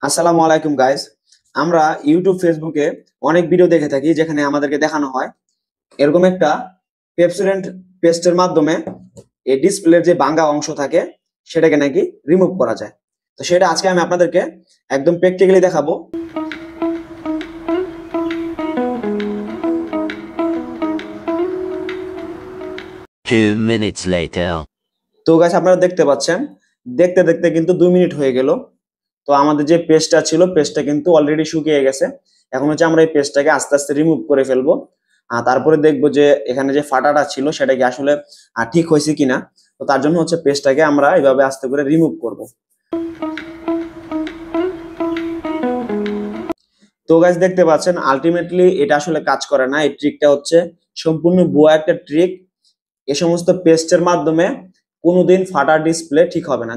আসসালামু আলাইকুম গাইস। আমরা ইউটিউব ফেসবুকে অনেক ভিডিও দেখে থাকি যেখানে আমাদেরকে দেখানো হয় এরকম একটা পেপসোডেন্ট পেস্টের মাধ্যমে এই ডিসপ্লের যে ভাঙা অংশ থাকে সেটাকে নাকি রিমুভ করা যায়। তো সেটা আজকে আমি আপনাদেরকে একদম প্র্যাকটিক্যালি দেখাবো। 2 minutes later. তো গাইস আপনারা দেখতে পাচ্ছেন, দেখতে দেখতে কিন্তু 2 মিনিট হয়ে গেল। তো আমাদের যে পেস্টটা ছিল পেস্টটা কিন্তু অলরেডি শুকিয়ে গেছে। এখন হচ্ছে আমরা এই পেস্টটাকে আস্তে আস্তে রিমুভ করে ফেলবো। তারপরে দেখবো যে এখানে যে ফাটাটা ছিল সেটা কি আসলে ঠিক হয়েছে কিনা। তো তার জন্য হচ্ছে পেস্টটাকে আমরা এইভাবে আস্তে করে রিমুভ করব। তো গাইস দেখতে পাচ্ছেন আলটিমেটলি এটা আসলে কাজ করে না। এই ট্রিকটা হচ্ছে সম্পূর্ণ ভুয়া একটা ট্রিক। এই সমস্ত পেস্টের মাধ্যমে কোনোদিন ফাটা ডিসপ্লে ঠিক হবে না।